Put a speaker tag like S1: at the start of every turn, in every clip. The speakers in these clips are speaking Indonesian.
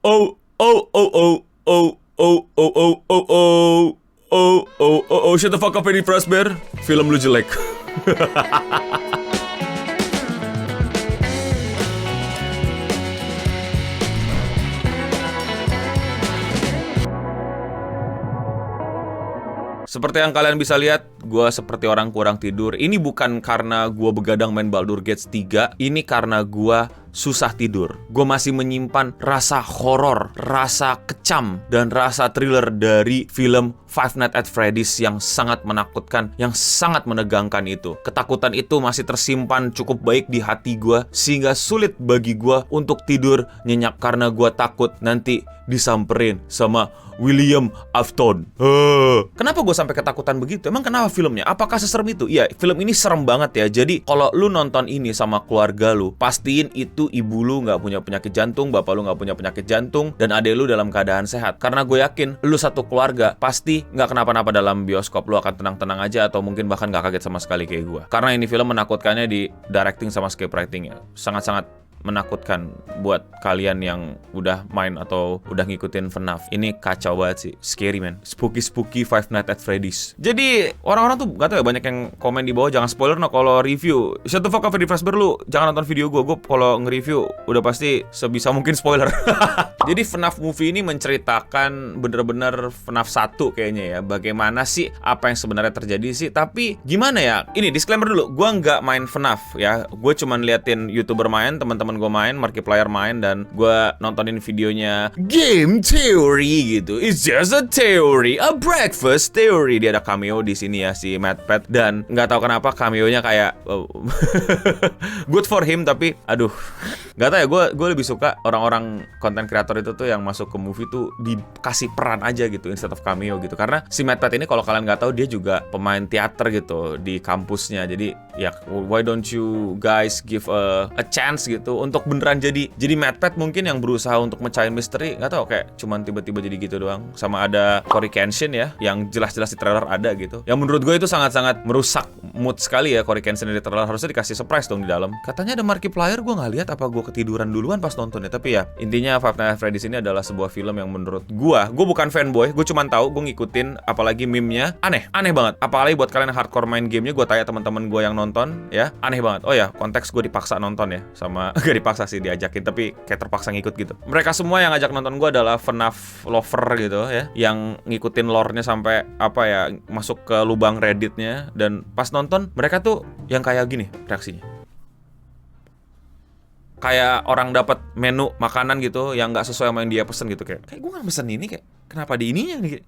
S1: Oh, oh, oh, oh, oh, oh, oh, oh, oh, oh, oh, oh, oh, oh, shut the fuck up, Freddy Fazbear. Film lu jelek. Seperti yang kalian bisa lihat, gue seperti orang kurang tidur. Ini bukan karena gue begadang main Baldur's Gate 3, ini karena gue susah tidur. Gue masih menyimpan rasa horor, rasa kecam, dan rasa thriller dari film Five Nights at Freddy's yang sangat menakutkan, yang sangat menegangkan itu. Ketakutan itu masih tersimpan cukup baik di hati gue, sehingga sulit bagi gue untuk tidur nyenyak karena gue takut nanti disamperin sama William Afton. Kenapa gue sampai ketakutan begitu? Emang kenapa filmnya? Apakah seserem itu? Iya, film ini serem banget ya. Jadi kalau lu nonton ini sama keluarga lu, pastiin itu ibu lu nggak punya penyakit jantung, bapak lu nggak punya penyakit jantung, dan adek lu dalam keadaan sehat. Karena gue yakin lu satu keluarga pasti nggak kenapa-napa dalam bioskop. Lu akan tenang-tenang aja atau mungkin bahkan nggak kaget sama sekali kayak gue. Karena ini film menakutkannya di directing sama script writing-nya. Sangat-sangat menakutkan buat kalian yang udah main atau udah ngikutin FNAF. Ini kacau banget sih, scary man. Spooky Five Nights at Freddy's. Jadi orang-orang tuh gak tau ya, banyak yang komen di bawah, jangan spoiler no kalau review. Shut the fuck up, Freddy Fazbear, lu jangan nonton video gue kalau nge-review udah pasti sebisa mungkin spoiler. Jadi FNAF movie ini menceritakan bener-bener FNAF 1 kayaknya ya. Bagaimana sih apa yang sebenarnya terjadi sih. Tapi gimana ya, ini disclaimer dulu, gue nggak main FNAF ya. Gue cuman liatin YouTuber main, teman-teman gue main, Markiplier main, dan gue nontonin videonya game theory gitu. It's just a theory, a breakfast theory. Dia ada cameo di sini ya, si MadPat, dan nggak tahu kenapa cameonya kayak good for him, tapi aduh, nggak tahu ya, gue lebih suka orang-orang content creator itu tuh yang masuk ke movie tuh dikasih peran aja gitu instead of cameo gitu. Karena si MadPat ini kalau kalian nggak tahu, dia juga pemain teater gitu di kampusnya. Jadi ya, why don't you guys give a chance gitu untuk beneran jadi MadPat mungkin yang berusaha untuk mecahin misteri. Nggak tahu, kayak cuman tiba-tiba jadi gitu doang. Sama ada Cory Kenshin ya, yang jelas-jelas di trailer ada gitu, yang menurut gue itu sangat-sangat merusak mood sekali ya. Cory Kenshin di trailer harusnya dikasih surprise dong di dalam. Katanya ada Markiplier, gue nggak lihat, apa gue ketiduran duluan pas nontonnya. Tapi ya, intinya Five Nights at Freddy's ini adalah sebuah film yang menurut gue bukan fanboy, gue cuman tahu, gue ngikutin, apalagi meme-nya aneh banget. Apalagi buat kalian yang hardcore main gamenya, gue tanya teman-teman gue yang nonton ya, aneh banget. Oh ya, konteks gue dipaksa nonton ya, sama gak dipaksa sih, diajakin, tapi kayak terpaksa ngikut gitu. Mereka semua yang ngajak nonton gue adalah FNAF lover gitu ya, yang ngikutin lore-nya sampai apa ya, masuk ke lubang Reddit-nya, dan pas nonton mereka tuh yang kayak gini reaksinya. Kayak orang dapat menu makanan gitu yang nggak sesuai sama yang dia pesen gitu, kayak gue nggak pesen ini, kayak kenapa di ininya nih.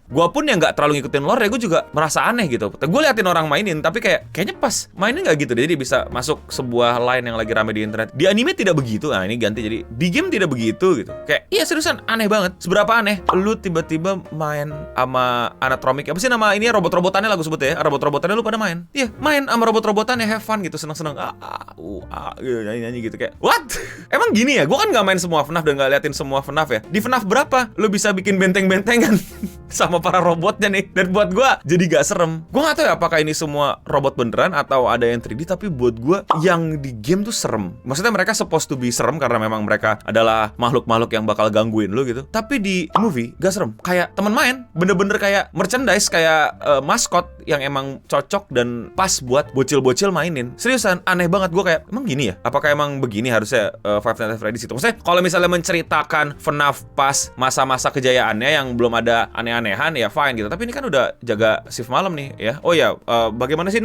S1: Gue pun yang nggak terlalu ngikutin lore ya, gue juga merasa aneh gitu. Gue liatin orang mainin, tapi kayaknya pas mainin nggak gitu deh. Jadi bisa masuk sebuah line yang lagi rame di internet. Di anime tidak begitu, nah ini ganti jadi di game tidak begitu gitu. Kayak iya, seriusan aneh banget. Seberapa aneh lu tiba-tiba main sama Anatromic, apa sih nama ini, robot-robotannya lah gue sebut ya. Robot-robotannya lu pada main. Iya, main sama robot-robotannya, have fun gitu, seneng-seneng gitu, nyanyi-nyanyi gitu, kayak what? Emang gini ya? Gue kan nggak main semua FNAF dan nggak liatin semua FNAF ya. Di FNAF berapa lu bisa bikin benteng-bentengan sama para robotnya nih? Dan buat gue jadi gak serem. Gue gak tahu ya apakah ini semua robot beneran atau ada yang 3D, tapi buat gue yang di game tuh serem. Maksudnya mereka supposed to be serem karena memang mereka adalah makhluk-makhluk yang bakal gangguin lu gitu. Tapi di movie gak serem. Kayak temen main, bener-bener kayak merchandise, kayak maskot yang emang cocok dan pas buat bocil-bocil mainin. Seriusan, aneh banget. Gue kayak, emang gini ya? Apakah emang begini harusnya Five Nights at Freddy's itu? Maksudnya kalau misalnya menceritakan FNAF pas masa-masa kejayaannya yang belum ada aneh-anehan, ya fine gitu. Tapi ini kan udah jaga shift malam nih ya. Oh ya, bagaimana sih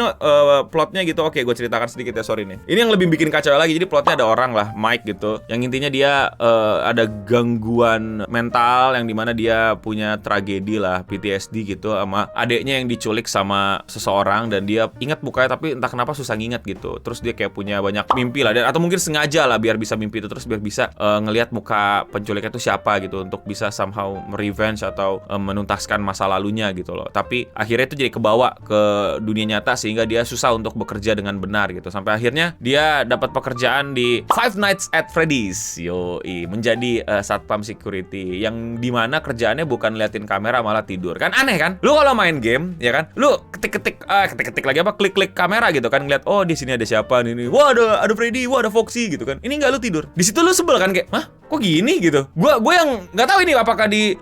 S1: plotnya gitu? Oke, gue ceritakan sedikit ya, sorry nih. Ini yang lebih bikin kacau lagi. Jadi plotnya ada orang lah, Mike gitu, yang intinya dia ada gangguan mental, yang dimana dia punya tragedi lah, PTSD gitu, sama adeknya yang diculik sama seseorang, dan dia ingat mukanya tapi entah kenapa susah nginget gitu. Terus dia kayak punya banyak mimpi lah, dan atau mungkin sengaja lah biar bisa mimpi itu terus, biar bisa ngelihat muka penculiknya itu siapa gitu, untuk bisa somehow revenge atau menuntaskan masa lalunya gitu loh. Tapi akhirnya itu jadi kebawa ke dunia nyata sehingga dia susah untuk bekerja dengan benar gitu. Sampai akhirnya dia dapat pekerjaan di Five Nights at Freddy's. Yoi, menjadi satpam security, yang dimana kerjaannya bukan liatin kamera malah tidur. Kan aneh kan? Lu kalau main game ya kan, lu ketik lagi apa, klik kamera gitu kan, ngeliat oh di sini ada siapa nih, wah ada Freddy, wah ada Foxy gitu kan. Ini nggak, lu tidur di situ, lu sebel kan, kayak hah kok gini gitu. Gue yang nggak tahu ini apakah di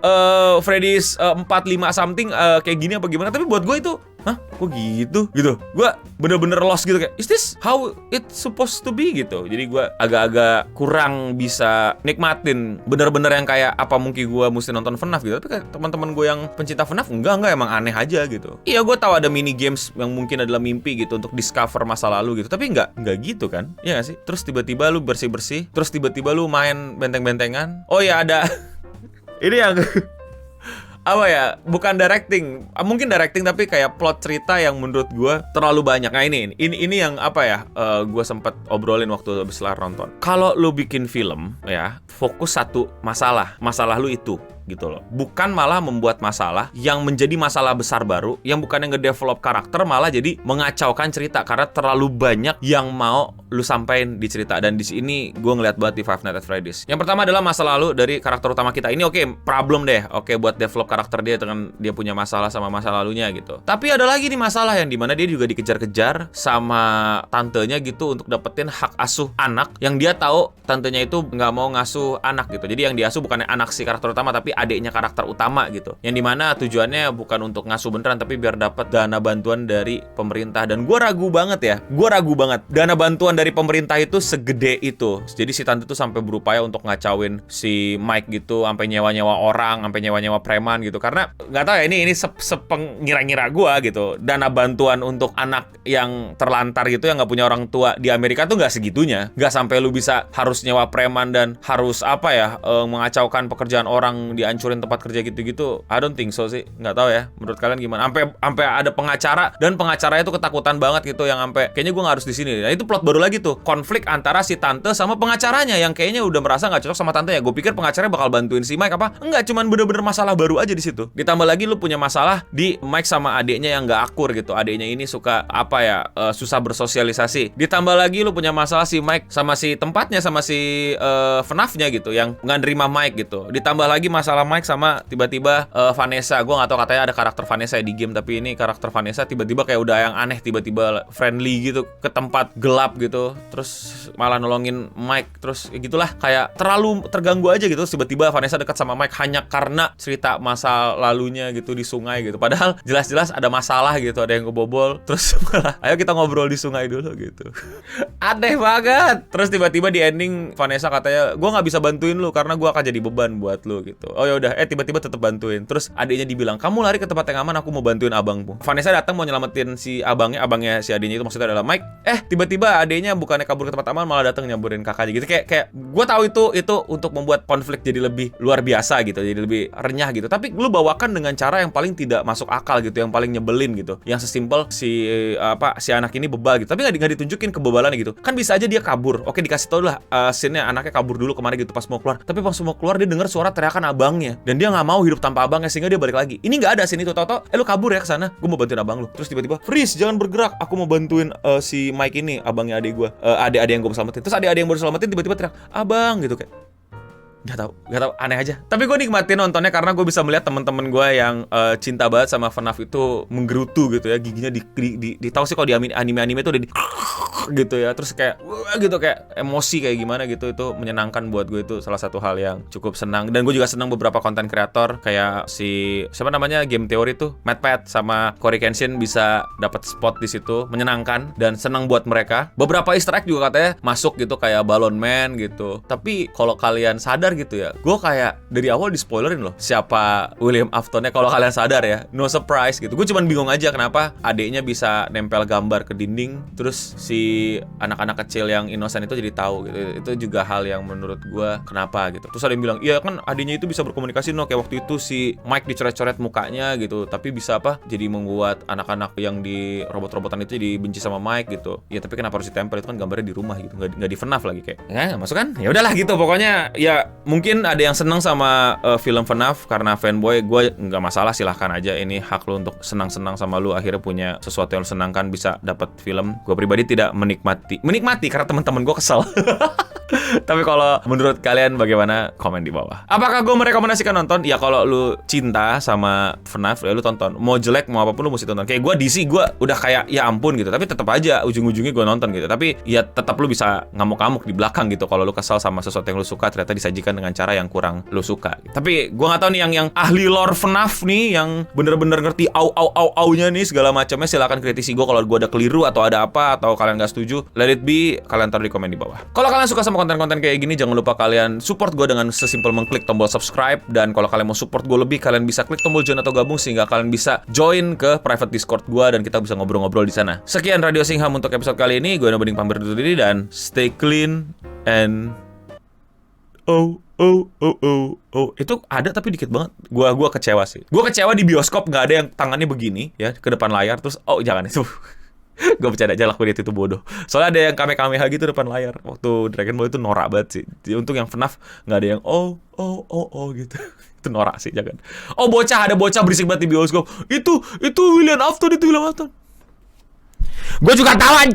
S1: Freddy's 4, 5 something kayak gini apa gimana, tapi buat gue itu hah kok gitu. Gue bener-bener lost gitu, kayak is this how it supposed to be gitu. Jadi gue agak-agak kurang bisa nikmatin bener-bener yang kayak apa mungkin gue mesti nonton FNAF gitu. Tapi kayak teman-teman gue yang pencinta FNAF enggak emang aneh aja gitu. Iya, gue tahu ada mini games yang mungkin adalah mimpi gitu untuk discover masa lalu gitu, tapi enggak gitu kan. Iya gak sih? Terus tiba-tiba lu bersih-bersih, terus tiba-tiba lu main benteng-bentengan. Oh ya ada ini yang apa ya, bukan directing, mungkin directing tapi kayak plot cerita yang menurut gue terlalu banyak. Nah ini yang apa ya, gue sempet obrolin waktu habis kelar nonton. Kalau lu bikin film ya, fokus satu masalah lu itu gitu loh, bukan malah membuat masalah yang menjadi masalah besar baru, yang bukan yang ngedevelop karakter, malah jadi mengacaukan cerita karena terlalu banyak yang mau lu sampein di cerita. Dan di sini gue ngeliat banget di Five Nights at Freddy's. Yang pertama adalah masa lalu dari karakter utama kita ini. Oke, problem deh, oke, buat develop karakter dia dengan dia punya masalah sama masa lalunya gitu. Tapi ada lagi nih masalah yang dimana dia juga dikejar-kejar sama tantenya gitu untuk dapetin hak asuh anak, yang dia tahu tantenya itu nggak mau ngasuh anak gitu. Jadi yang diasuh bukan anak si karakter utama, tapi adiknya karakter utama gitu, yang dimana tujuannya bukan untuk ngasuh beneran, tapi biar dapat dana bantuan dari pemerintah. Dan gue ragu banget dana bantuan dari pemerintah itu segede itu. Jadi si tante tuh sampai berupaya untuk ngacauin si Mike gitu, sampai nyewa-nyewa orang, sampai nyewa-nyewa preman gitu. Karena nggak tahu ya, ini sepengira-ngira gue gitu, dana bantuan untuk anak yang terlantar gitu, yang nggak punya orang tua di Amerika tuh nggak segitunya, nggak sampai lu bisa harus nyewa preman dan harus apa ya, mengacaukan pekerjaan orang, dihancurin tempat kerja gitu-gitu. I don't think so sih. Nggak tahu ya, menurut kalian gimana? Sampai ada pengacara, dan pengacaranya tuh ketakutan banget gitu, yang sampai kayaknya gue nggak harus di sini. Nah itu plot baru lagi tuh, konflik antara si tante sama pengacaranya, yang kayaknya udah merasa nggak cocok sama tante ya. Gue pikir pengacaranya bakal bantuin si Mike apa? Enggak, cuman bener-bener masalah baru aja di situ. Ditambah lagi lu punya masalah di Mike sama adiknya yang nggak akur gitu. Adiknya ini suka apa ya, susah bersosialisasi. Ditambah lagi lu punya masalah si Mike sama si tempatnya, sama si FNAF-nya gitu, yang nggak nerima Mike gitu. Ditambah lagi masalah Mike sama tiba-tiba Vanessa. Gue gak tahu, katanya ada karakter Vanessa di game, tapi ini karakter Vanessa tiba-tiba kayak udah yang aneh, tiba-tiba friendly gitu ke tempat gelap gitu, terus malah nolongin Mike. Terus ya gitulah, kayak terlalu terganggu aja gitu. Terus tiba-tiba Vanessa dekat sama Mike hanya karena cerita masa lalunya gitu di sungai gitu, padahal jelas-jelas ada masalah gitu, ada yang kebobol. Terus malah ayo kita ngobrol di sungai dulu gitu. Aneh banget. Terus tiba-tiba di ending Vanessa katanya gue nggak bisa bantuin lu karena gue akan jadi beban buat lu gitu. Oh ya udah, tiba-tiba tetap bantuin. Terus adiknya dibilang, kamu lari ke tempat yang aman, aku mau bantuin abangmu. Vanessa datang mau nyelamatin si abangnya si adiknya itu, maksudnya adalah Mike. Tiba-tiba adiknya bukannya kabur ke tempat aman, malah datang nyamburin kakaknya gitu. Kayak gue tahu itu untuk membuat konflik jadi lebih luar biasa gitu, jadi lebih renyah gitu. Tapi lu bawakan dengan cara yang paling tidak masuk akal gitu, yang paling nyebelin gitu. Yang sesimpel si anak ini bebal gitu, tapi nggak ditunjukin kebebalannya gitu. Kan bisa aja dia kabur. Oke, dikasih tau lah scene-nya anaknya kabur dulu kemarin gitu pas mau keluar. Tapi pas mau keluar dia dengar suara teriakan abangnya, dan dia nggak mau hidup tanpa abangnya, sehingga dia balik lagi. Ini nggak ada sini tuh, tau lu kabur ya ke sana, gue mau bantuin abang lu. Terus tiba-tiba freeze, jangan bergerak, aku mau bantuin si Mike ini, abangnya adik gue, adik-adik yang gue selamatin. Terus adik-adik yang baru selamatin tiba-tiba teriak abang gitu, kayak Gak tau, aneh aja. Tapi gue nikmatin nontonnya karena gue bisa melihat teman-teman gue yang cinta banget sama FNAF itu menggerutu gitu ya, giginya di tahu sih kalau di anime-anime itu udah gitu ya. Terus kayak gitu, kayak emosi kayak gimana gitu. Itu menyenangkan buat gue, itu salah satu hal yang cukup senang. Dan gue juga senang beberapa konten kreator kayak si siapa namanya Game Theory tuh, MadPat sama Cory Kenshin bisa dapat spot di situ, menyenangkan dan senang buat mereka. Beberapa Easter egg juga katanya masuk gitu, kayak Balloon Man gitu. Tapi kalau kalian sadar gitu ya, gue kayak dari awal di spoilerin loh siapa William Aftonnya, kalau kalian sadar ya. No surprise gitu. Gue cuman bingung aja kenapa adiknya bisa nempel gambar ke dinding, terus si anak-anak kecil yang innocent itu jadi tahu gitu. Itu juga hal yang menurut gue kenapa gitu. Terus ada yang bilang, iya kan adiknya itu bisa berkomunikasi no, kayak waktu itu si Mike dicoret-coret mukanya gitu, tapi bisa apa jadi membuat anak-anak yang di robot-robotan itu jadi benci sama Mike gitu. Ya tapi kenapa harus ditempel, itu kan gambarnya di rumah gitu, nggak di FNAF lagi, kayak nggak masuk kan. Ya udahlah gitu, pokoknya ya mungkin ada yang seneng sama film FNAF karena fanboy. Gue nggak masalah, silahkan aja, ini hak lu untuk senang-senang sama lu akhirnya punya sesuatu yang lu senangkan, bisa dapat film. Gue pribadi tidak menikmati karena teman-teman gue kesel. Tapi kalau menurut kalian bagaimana? Komen di bawah. Apakah gue merekomendasikan nonton? Ya kalau lu cinta sama FNAF, ya lu tonton. Mau jelek mau apapun lu mesti tonton. Kayak gue DC, gue udah kayak ya ampun gitu. Tapi tetap aja ujung-ujungnya gue nonton gitu. Tapi ya tetap lu bisa ngamuk-ngamuk di belakang gitu. Kalau lu kesal sama sesuatu yang lu suka ternyata disajikan dengan cara yang kurang lu suka. Tapi gue nggak tahu nih yang ahli lore FNAF nih, yang bener-bener ngerti au-nya nih segala macamnya, silakan kritisi gue kalau gue ada keliru atau ada apa, atau kalian nggak setuju. Let it be, kalian taruh di komen di bawah. Kalau kalian suka sama konten-konten kayak gini, jangan lupa kalian support gue dengan sesimpel mengklik tombol subscribe. Dan kalau kalian mau support gue lebih, kalian bisa klik tombol join atau gabung sehingga kalian bisa join ke private Discord gue dan kita bisa ngobrol-ngobrol di sana. Sekian Radio Singham untuk episode kali ini. Gue Noboding pamit undur diri dan stay clean and itu ada tapi dikit banget. Gua kecewa sih. Gua kecewa di bioskop nggak ada yang tangannya begini ya ke depan layar terus jangan itu. Gue bercanda aja, lakuin itu bodoh. Soalnya ada yang kame-kameha gitu depan layar. Waktu Dragon Ball itu norak banget sih. Untung yang FNAF nggak ada yang gitu. Itu norak sih, jangan. Ada bocah berisik banget di bioskop. Itu William Afton, Gue juga tahu.